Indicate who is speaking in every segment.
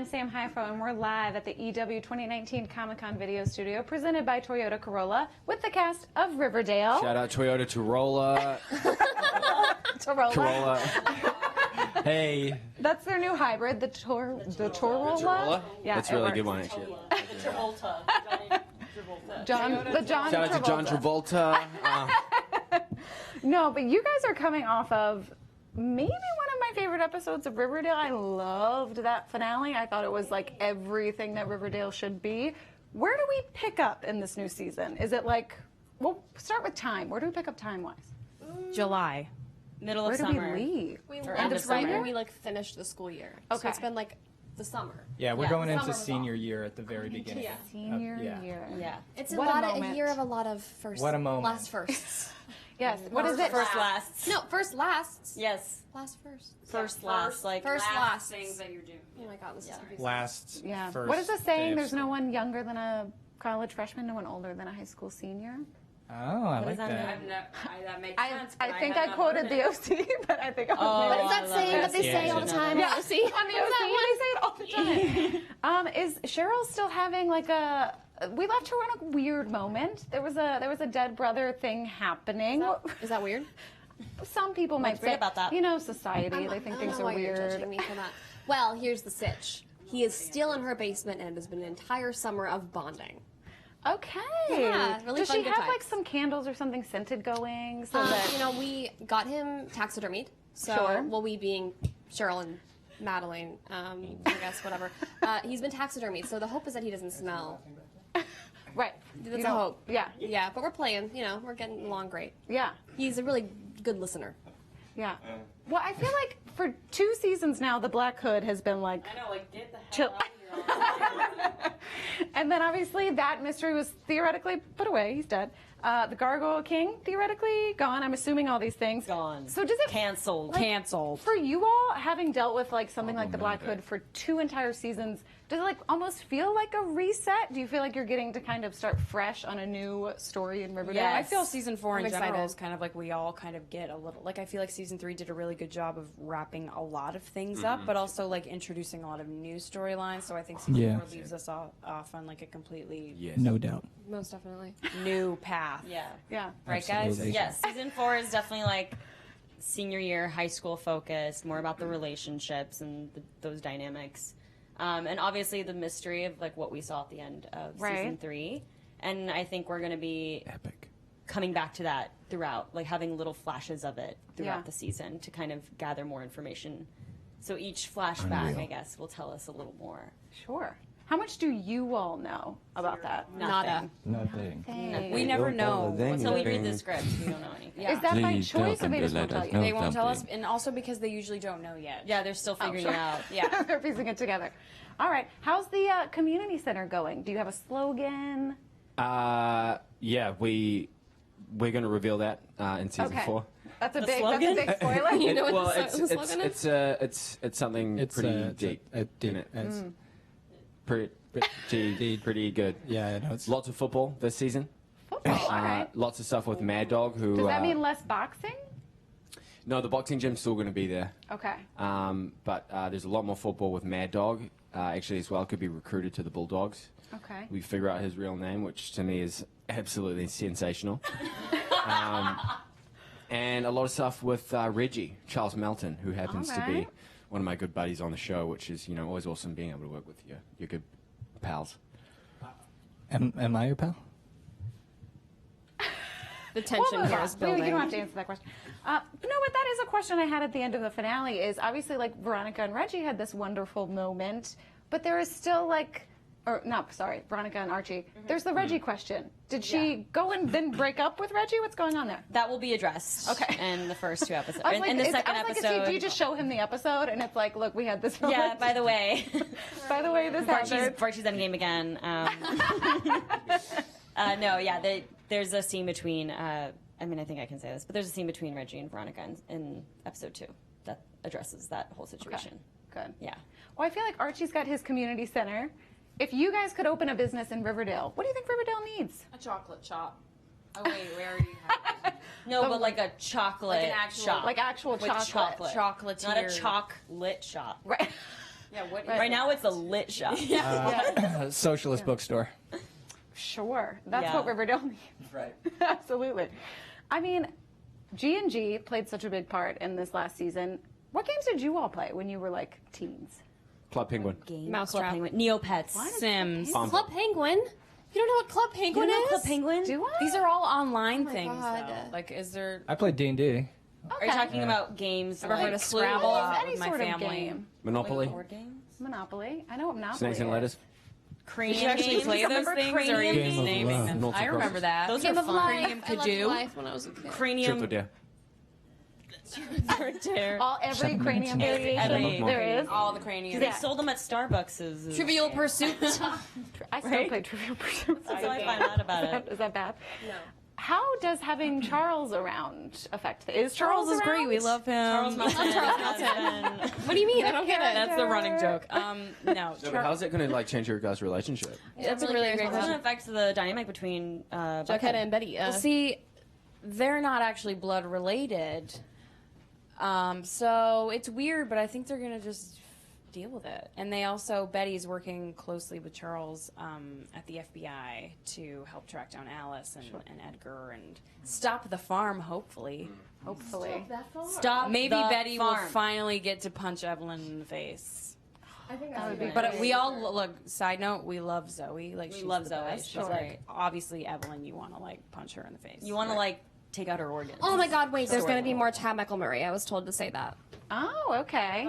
Speaker 1: Sam Hyfo, and we're live at the EW 2019 Comic-Con Video Studio, presented by Toyota Corolla, with the cast of Riverdale.
Speaker 2: Shout out Toyota Corolla.
Speaker 1: Corolla.
Speaker 2: Hey.
Speaker 1: That's their new hybrid, the Corolla.
Speaker 2: Yeah, that's a really good one, actually.
Speaker 3: The Travolta.
Speaker 1: John
Speaker 2: Shout out to John Travolta.
Speaker 1: No, but you guys are coming off of maybe one of my favorite episodes of Riverdale. I loved that finale. I thought it was like everything that Riverdale should be. Where do we pick up in this new season? Is it like, we'll start with time. Where do we pick up time-wise?
Speaker 3: July. Middle of
Speaker 1: Where
Speaker 3: summer.
Speaker 1: do we leave?
Speaker 4: We
Speaker 3: Or
Speaker 4: left
Speaker 3: end of
Speaker 4: right
Speaker 3: summer.
Speaker 4: when we like finished the school year.
Speaker 1: Okay.
Speaker 4: So it's been like the summer.
Speaker 5: Yeah, we're
Speaker 3: Yeah.
Speaker 5: going
Speaker 4: Summer
Speaker 5: into
Speaker 4: was
Speaker 5: senior year at the very beginning.
Speaker 4: Yeah.
Speaker 1: Senior
Speaker 5: yeah.
Speaker 1: year.
Speaker 3: Yeah.
Speaker 4: It's
Speaker 1: What a
Speaker 4: a
Speaker 1: moment.
Speaker 4: year of a lot of firsts.
Speaker 5: What a moment.
Speaker 4: Last firsts.
Speaker 1: Yes. What is it?
Speaker 3: First lasts.
Speaker 4: No, first lasts.
Speaker 3: Yes.
Speaker 4: Last firsts.
Speaker 3: First last. Like
Speaker 4: First lasts.
Speaker 3: things that you're doing.
Speaker 4: Oh my god, this is confusing.
Speaker 5: Last
Speaker 1: Yeah.
Speaker 5: first
Speaker 1: What is the
Speaker 5: day
Speaker 1: saying?
Speaker 5: of
Speaker 1: There's no
Speaker 5: school.
Speaker 1: one younger than a college freshman, no one older than a high school senior.
Speaker 5: Oh, I like
Speaker 3: does that
Speaker 5: that.
Speaker 3: mean?
Speaker 6: That makes
Speaker 1: I
Speaker 6: sense. but
Speaker 1: think
Speaker 6: have
Speaker 1: I
Speaker 6: not
Speaker 1: quoted
Speaker 6: heard
Speaker 1: the
Speaker 6: it.
Speaker 1: OC, but I think I was
Speaker 3: Oh,
Speaker 4: What is
Speaker 3: I
Speaker 4: that
Speaker 3: love
Speaker 4: saying
Speaker 3: that.
Speaker 4: that they
Speaker 5: Yeah,
Speaker 4: say all
Speaker 5: yeah.
Speaker 4: the time?
Speaker 1: Yeah.
Speaker 4: See?
Speaker 1: on the OC. They say it all the time. Is Cheryl still having like a? We left her in a weird moment. There was a dead brother thing happening.
Speaker 4: Is that weird?
Speaker 1: Some people might
Speaker 3: What's
Speaker 1: say
Speaker 3: weird about that?
Speaker 1: You know, society. They think
Speaker 4: I don't
Speaker 1: things
Speaker 4: know
Speaker 1: are
Speaker 4: why you're
Speaker 1: weird.
Speaker 4: judging me for that. Well, here's the sitch. He is still in her basement, and it has been an entire summer of bonding.
Speaker 1: Okay.
Speaker 4: Yeah, really
Speaker 1: Does
Speaker 4: fun,
Speaker 1: she
Speaker 4: good
Speaker 1: have
Speaker 4: times.
Speaker 1: like some candles or something scented going? So that
Speaker 4: You know, we got him taxidermied. So,
Speaker 1: Sure.
Speaker 4: well, we being Cheryl and Madelaine, I guess, whatever. He's been taxidermied, so the hope is that he doesn't smell.
Speaker 1: right.
Speaker 4: That's
Speaker 1: You
Speaker 4: a
Speaker 1: don't-
Speaker 4: hope.
Speaker 1: Yeah.
Speaker 4: Yeah, but we're playing, you know, we're getting along great.
Speaker 1: Yeah.
Speaker 4: He's a really good listener.
Speaker 1: Yeah. Well, I feel like for 2 seasons now, the Black Hood has been like
Speaker 6: I know, like, get the hell
Speaker 1: chill.
Speaker 6: out of here.
Speaker 1: And then obviously that mystery was theoretically put away. He's dead. The Gargoyle King theoretically gone. I'm assuming all these things.
Speaker 3: Gone.
Speaker 1: So does it
Speaker 3: Canceled.
Speaker 1: like,
Speaker 3: Canceled.
Speaker 1: for you all, having dealt with like something like the Black Hood for 2 entire seasons? Does it like almost feel like a reset? Do you feel like you're getting to kind of start fresh on a new story in Riverdale?
Speaker 3: Yeah,
Speaker 6: I feel season 4 in
Speaker 4: I'm
Speaker 6: general
Speaker 4: excited.
Speaker 6: is kind of like we all kind of get a little, like I feel like season 3 did a really good job of wrapping a lot of things up, but also like introducing a lot of new storylines. So I think season
Speaker 5: Yeah.
Speaker 6: 4 leaves us off on like a completely
Speaker 5: No doubt.
Speaker 4: Most definitely.
Speaker 6: new path.
Speaker 3: Yeah.
Speaker 1: Yeah.
Speaker 3: Right, guys?
Speaker 5: Absolutely.
Speaker 3: Yes. Season 4 is definitely like senior year, high school focused, more about the relationships and those dynamics. And obviously the mystery of like what we saw at the end of season
Speaker 1: Right.
Speaker 3: 3. And I think we're going to be
Speaker 5: Epic.
Speaker 3: coming back to that throughout, like having little flashes of it throughout
Speaker 1: Yeah.
Speaker 3: the season to kind of gather more information. So each flashback,
Speaker 5: Unreal.
Speaker 3: I guess, will tell us a little more.
Speaker 1: Sure. How much do you all know about that?
Speaker 4: Nada.
Speaker 5: Nothing.
Speaker 6: We never know.
Speaker 3: Until we read the script, we don't know anything.
Speaker 6: Yeah.
Speaker 1: Is that by
Speaker 7: Please
Speaker 1: choice or
Speaker 7: don't
Speaker 1: they just
Speaker 7: let
Speaker 1: won't tell
Speaker 7: us
Speaker 1: you?
Speaker 7: know.
Speaker 6: They won't tell us,
Speaker 7: something.
Speaker 6: and also because they usually don't know yet.
Speaker 3: Yeah, they're still figuring
Speaker 1: sure.
Speaker 3: it out.
Speaker 6: Yeah.
Speaker 1: They're piecing it together. All right. How's the community center going? Do you have a slogan?
Speaker 2: Yeah, we're going to reveal that in season 4.
Speaker 1: That's a
Speaker 3: The
Speaker 1: big
Speaker 3: slogan?
Speaker 1: spoiler.
Speaker 4: You know what
Speaker 2: well,
Speaker 4: the slogan is?
Speaker 2: it's something
Speaker 5: It's
Speaker 2: pretty deep.
Speaker 5: deep.
Speaker 2: in it.
Speaker 5: It's,
Speaker 2: Pretty good.
Speaker 5: yeah, I know. It's
Speaker 2: Lots of football this season.
Speaker 1: Football. All right.
Speaker 2: Lots of stuff with Mad Dog. Who
Speaker 1: Does that mean less boxing?
Speaker 2: No, the boxing gym's still going to be there.
Speaker 1: Okay.
Speaker 2: But there's a lot more football with Mad Dog. Actually, as well, could be recruited to the Bulldogs.
Speaker 1: Okay.
Speaker 2: We figure out his real name, which to me is absolutely sensational. And a lot of stuff with Reggie, Charles Melton, who happens to be
Speaker 1: Alright.
Speaker 2: one of my good buddies on the show, which is, always awesome being able to work with your good pals.
Speaker 5: am I your pal?
Speaker 4: The tension here is
Speaker 1: You
Speaker 4: building.
Speaker 1: don't have to answer that question. But no, but that is a question I had at the end of the finale. Is obviously like Veronica and Reggie had this wonderful moment, but there is still like, or no, sorry, Veronica and Archie. There's the Reggie question. Did she go and then break up with Reggie? What's going on there?
Speaker 3: That will be addressed
Speaker 1: Okay.
Speaker 3: in the first 2 episodes.
Speaker 1: I was like,
Speaker 3: in the
Speaker 1: is-
Speaker 3: second
Speaker 1: I was like,
Speaker 3: episode.
Speaker 1: do you just show him the episode and it's like, look, we had this moment.
Speaker 3: Yeah, by the way.
Speaker 1: By the way, this happened.
Speaker 3: Archie's endgame again. No, yeah, there's a scene between, I think I can say this, but there's a scene between Reggie and Veronica in episode 2 that addresses that whole situation.
Speaker 1: Good.
Speaker 3: Yeah.
Speaker 1: Well, I feel like Archie's got his community center. If you guys could open a business in Riverdale, what do you think Riverdale needs?
Speaker 6: A chocolate shop. Oh wait, we already have
Speaker 3: No, but like a chocolate
Speaker 6: Like an actual-
Speaker 3: shop.
Speaker 1: Like actual
Speaker 3: with
Speaker 1: chocolate.
Speaker 3: chocolate.
Speaker 6: Chocolatier.
Speaker 3: Not a chocolate shop.
Speaker 1: Right.
Speaker 6: Yeah, what
Speaker 3: Right now, it's a lit shop.
Speaker 5: Socialist bookstore.
Speaker 1: Sure. That's
Speaker 3: Yeah.
Speaker 1: what Riverdale needs.
Speaker 5: Right.
Speaker 1: Absolutely. I mean, G&G played such a big part in this last season. What games did you all play when you were like teens?
Speaker 2: Club Penguin.
Speaker 3: Game,
Speaker 4: Mousetrap.
Speaker 3: Club Penguin, Neopets.
Speaker 6: Sims.
Speaker 2: Farmville.
Speaker 4: Club Penguin? You don't know what Club Penguin
Speaker 3: You know
Speaker 4: is?
Speaker 3: Club Penguin?
Speaker 1: Do I?
Speaker 6: These are all online
Speaker 4: my
Speaker 6: things,
Speaker 4: God.
Speaker 6: though. Like, is there?
Speaker 5: I played D&D.
Speaker 3: Are you talking about games
Speaker 6: Ever
Speaker 3: like
Speaker 6: heard of Scrabble?
Speaker 1: Any
Speaker 6: with my
Speaker 1: sort of
Speaker 6: family.
Speaker 1: game.
Speaker 2: Monopoly.
Speaker 3: board games?
Speaker 1: Monopoly. I know what Monopoly
Speaker 2: Snakes and
Speaker 1: is.
Speaker 2: ladders.
Speaker 3: Cranium
Speaker 6: Did you actually
Speaker 3: games?
Speaker 6: play those
Speaker 3: Remember
Speaker 6: things, or are
Speaker 3: Cranium
Speaker 6: you
Speaker 5: Game
Speaker 6: just
Speaker 5: of
Speaker 6: naming
Speaker 5: Love.
Speaker 6: them?
Speaker 2: Multiple
Speaker 6: I remember that.
Speaker 3: Those
Speaker 4: Game
Speaker 3: are
Speaker 4: of
Speaker 3: fun.
Speaker 4: Life.
Speaker 6: Cranium
Speaker 4: I loved
Speaker 6: Kajou.
Speaker 4: Life when I was a kid.
Speaker 3: Cranium.
Speaker 2: Truth or dare.
Speaker 1: Every cranium variation
Speaker 3: Every-
Speaker 1: there is.
Speaker 6: All the cranium.
Speaker 3: They sold them at Starbucks.
Speaker 4: Trivial Pursuit.
Speaker 1: I still play Trivial Pursuit.
Speaker 3: That's how I find out about it.
Speaker 1: Is that bad?
Speaker 4: No.
Speaker 1: How does having Charles around affect? Is Charles
Speaker 6: Charles is great. We
Speaker 1: around?
Speaker 6: love him.
Speaker 3: Charles Melton. Melton.
Speaker 4: What do you mean? I don't get it.
Speaker 6: That's the running joke. No.
Speaker 2: No, but how's it going to like change your guys' relationship?
Speaker 4: That's a really great
Speaker 3: It doesn't
Speaker 4: question.
Speaker 3: affect the dynamic between
Speaker 4: Jughead and Betty.
Speaker 6: Well, see, they're not actually blood related. So it's weird, but I think they're gonna just deal with it. And they also, Betty's working closely with Charles at the FBI to help track down Alice and Edgar and stop the farm, hopefully.
Speaker 1: Hopefully.
Speaker 3: Stop.
Speaker 6: Maybe
Speaker 3: the
Speaker 6: Betty will
Speaker 3: farm.
Speaker 6: finally get to punch Evelyn in the face.
Speaker 4: I think
Speaker 1: That would be
Speaker 6: But we all look. Side note: we love Zoe. Like
Speaker 3: We
Speaker 6: she's
Speaker 3: love
Speaker 6: the
Speaker 3: Zoe.
Speaker 6: best.
Speaker 3: She's
Speaker 6: But,
Speaker 3: great.
Speaker 6: like, obviously, Evelyn, you want to like punch her in the face.
Speaker 3: You want to like take out her organs.
Speaker 4: Oh my God! Wait, there's gonna be more Chad Michael Murray. I was told to say that.
Speaker 1: Oh, okay.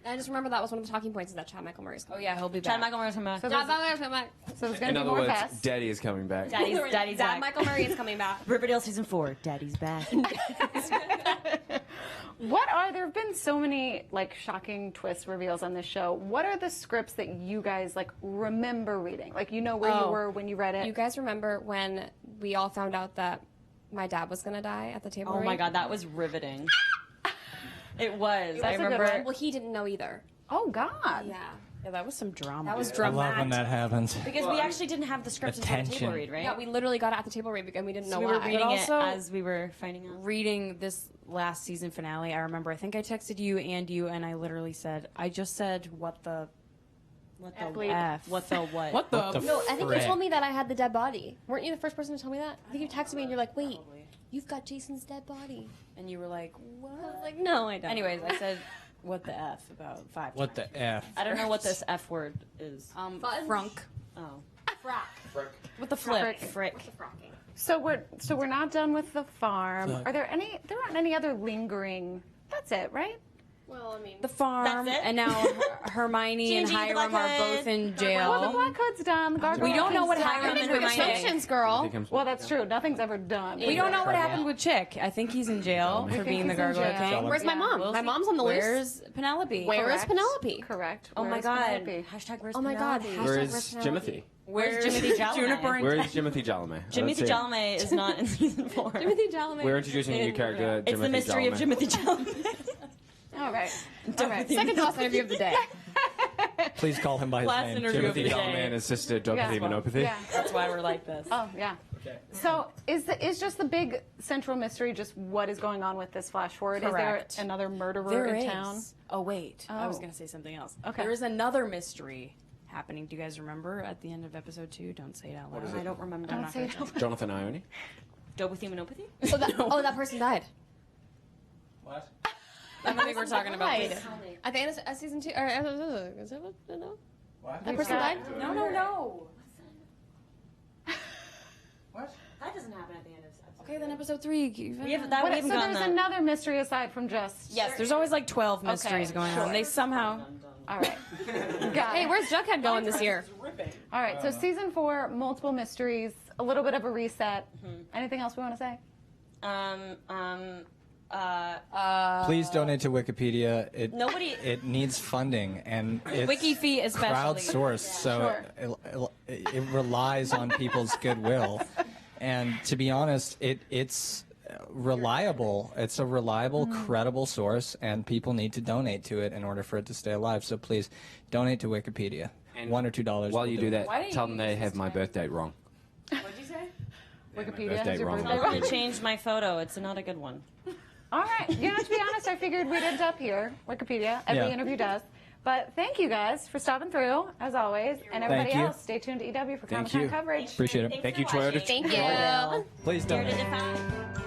Speaker 4: I just remember that was one of the talking points is that Chad Michael Murray's
Speaker 6: Oh
Speaker 4: coming.
Speaker 6: yeah, he'll be back.
Speaker 3: Chad Michael Moore's from
Speaker 1: So
Speaker 4: Chad
Speaker 1: there's,
Speaker 4: Michael Murray's coming back.
Speaker 1: so there's going
Speaker 2: In
Speaker 1: to be
Speaker 2: other
Speaker 1: more
Speaker 2: words,
Speaker 1: Fest.
Speaker 2: Daddy is coming back.
Speaker 3: Daddy's
Speaker 4: Chad
Speaker 3: back.
Speaker 4: Michael Murray is coming back.
Speaker 3: Riverdale season 4. Daddy's back.
Speaker 1: What are there have been so many like shocking twist reveals on this show? What are the scripts that you guys like remember reading? Like you know where you were when you read it?
Speaker 4: You guys remember when we all found out that my dad was gonna die at the table?
Speaker 3: Oh my
Speaker 4: read?
Speaker 3: God, that was riveting. It was. I
Speaker 1: a good
Speaker 3: remember.
Speaker 1: one.
Speaker 4: Well, he didn't know either.
Speaker 1: Oh God.
Speaker 4: Yeah.
Speaker 6: Yeah, that was some drama.
Speaker 4: That was
Speaker 5: I
Speaker 4: dramatic.
Speaker 5: love when that happens.
Speaker 3: Because we actually didn't have the scripts until the table
Speaker 5: Attention.
Speaker 3: read, right?
Speaker 4: Yeah, we literally got it at the table read and we didn't know
Speaker 3: we
Speaker 4: why.
Speaker 3: were reading
Speaker 6: But
Speaker 3: it
Speaker 6: also-
Speaker 3: as we were finding out.
Speaker 6: reading this last season finale. I remember. I think I texted you, and I literally said, "I just said what the
Speaker 3: What the
Speaker 1: Bleep.
Speaker 6: f?
Speaker 3: What the what?
Speaker 6: What the?"
Speaker 5: the
Speaker 4: No, I think
Speaker 5: frick?
Speaker 4: you told me that I had the dead body. Weren't you the first person to tell me that? I think you texted me and you're like, wait, you've got Jason's dead body.
Speaker 6: And you were like, "What?"
Speaker 4: I was like, no, I don't.
Speaker 6: Anyways, I said, "What the f?" about 5
Speaker 5: What
Speaker 6: times.
Speaker 5: the F?
Speaker 3: I don't know what this F word is.
Speaker 4: Fudge?
Speaker 6: Frunk
Speaker 3: Oh.
Speaker 4: Frack.
Speaker 6: with the flip.
Speaker 3: Frick.
Speaker 4: Fracking.
Speaker 1: So we're not done with the farm.
Speaker 5: Fuck.
Speaker 1: Are there aren't any other lingering? That's it, right?
Speaker 4: Well, I mean,
Speaker 6: The farm,
Speaker 3: That's it?
Speaker 6: and now Hermione and
Speaker 3: G&G, the
Speaker 6: Hiram
Speaker 3: Black
Speaker 6: are
Speaker 3: Hood.
Speaker 6: both in
Speaker 1: Well, the
Speaker 6: jail.
Speaker 1: Black Hood's done. The Gargoyle
Speaker 6: We don't know what
Speaker 1: King's done.
Speaker 6: Hiram and Hermione.
Speaker 4: restrictions, girl.
Speaker 1: Well, that's true. Nothing's ever done.
Speaker 6: We don't know what happened with Chick. I think he's in jail for
Speaker 1: think
Speaker 6: being the
Speaker 1: he's in
Speaker 6: Gargoyle
Speaker 1: jail.
Speaker 6: King.
Speaker 4: Where's my mom?
Speaker 6: We'll
Speaker 4: My
Speaker 6: see.
Speaker 4: mom's on the loose.
Speaker 6: Where's Penelope?
Speaker 4: Where is
Speaker 1: Correct.
Speaker 4: Penelope?
Speaker 1: Correct.
Speaker 3: Oh my
Speaker 1: Where's
Speaker 3: God.
Speaker 1: Penelope?
Speaker 3: Hashtag where's
Speaker 4: Oh my God.
Speaker 3: Penelope?
Speaker 2: Where
Speaker 4: Hashtag
Speaker 2: is
Speaker 4: Penelope.
Speaker 2: Timothy?
Speaker 3: Where's Jimothy Chalamet?
Speaker 6: Juniper and
Speaker 2: Where is Timothy Chalamet?
Speaker 3: Timothy Chalamet is not in season 4.
Speaker 4: Timothy Chalamet.
Speaker 2: We're introducing a new character,
Speaker 3: It's the
Speaker 2: Timothy
Speaker 3: mystery of
Speaker 2: Chalamet.
Speaker 3: Timothy Chalamet.
Speaker 1: All right. All right.
Speaker 4: Second to last interview of the day.
Speaker 5: Please call him by his
Speaker 6: Last
Speaker 5: name.
Speaker 6: interview of
Speaker 2: Timothy
Speaker 6: the day.
Speaker 2: Chalamet and his sister, Dopathy
Speaker 1: Yeah.
Speaker 2: Monopathy.
Speaker 1: Yeah.
Speaker 6: That's why we're like this.
Speaker 1: Oh yeah. So is just the big central mystery just what is going on with this flash forward?
Speaker 6: Correct.
Speaker 1: Is there another murderer
Speaker 6: There
Speaker 1: in
Speaker 6: is.
Speaker 1: town?
Speaker 6: Oh wait, I was
Speaker 1: Oh.
Speaker 6: gonna say something else.
Speaker 1: Okay.
Speaker 6: There is another mystery happening. Do you guys remember at the end of episode 2? Don't say it out loud.
Speaker 3: I don't remember.
Speaker 1: Don't say it.
Speaker 2: Jonathan Ione.
Speaker 3: Dopathy Monopathy?
Speaker 4: That person died.
Speaker 5: What?
Speaker 6: I don't think we're talking about
Speaker 1: Died.
Speaker 6: this.
Speaker 4: At the end of season 2, or is that what? No?
Speaker 5: What?
Speaker 4: That person died?
Speaker 6: No.
Speaker 5: What?
Speaker 3: That doesn't happen at the end of episode.
Speaker 6: Okay, then episode 3.
Speaker 3: We haven't
Speaker 1: So
Speaker 3: gone
Speaker 1: there's
Speaker 3: that.
Speaker 1: another mystery aside from just
Speaker 6: Yes, there's always like 12 mysteries going on. They somehow.
Speaker 1: all right. Got
Speaker 4: Hey,
Speaker 1: it.
Speaker 4: where's Jughead going this year?
Speaker 1: All right. So season 4, multiple mysteries, a little bit of a reset. Anything else we want to say?
Speaker 5: Please donate to Wikipedia.
Speaker 3: Nobody-
Speaker 5: It needs funding, and it's
Speaker 6: WikiFee especially.
Speaker 5: crowdsourced, so it relies on people's goodwill. And to be honest, it's reliable. It's a reliable, credible source, and people need to donate to it in order for it to stay alive. So please donate to Wikipedia.
Speaker 2: And
Speaker 5: $1 or $2.
Speaker 2: While
Speaker 5: will
Speaker 2: you
Speaker 5: do
Speaker 2: do
Speaker 5: it.
Speaker 2: that,
Speaker 6: Why didn't
Speaker 2: tell
Speaker 6: you
Speaker 2: them they
Speaker 6: use
Speaker 2: have
Speaker 6: this
Speaker 2: my
Speaker 6: time?
Speaker 2: birth date wrong.
Speaker 6: What'd you say?
Speaker 1: Wikipedia
Speaker 2: birthday
Speaker 1: has your
Speaker 2: wrong.
Speaker 1: birthday
Speaker 3: I'm
Speaker 1: wrong.
Speaker 3: going to change my photo. It's not a good one.
Speaker 1: All right. You know, to be honest, I figured we'd end up here. Wikipedia. Every
Speaker 5: Yeah.
Speaker 1: interview does. But thank you guys for stopping through, as always. And everybody
Speaker 5: Thank you.
Speaker 1: else, stay tuned to EW for
Speaker 2: Thank
Speaker 1: Comic-Con
Speaker 2: you.
Speaker 1: coverage.
Speaker 5: Appreciate it.
Speaker 2: Thank you,
Speaker 3: for
Speaker 2: Toyota.
Speaker 3: watching.
Speaker 4: Thank you.
Speaker 5: Please
Speaker 3: Here
Speaker 5: don't.
Speaker 3: to defend.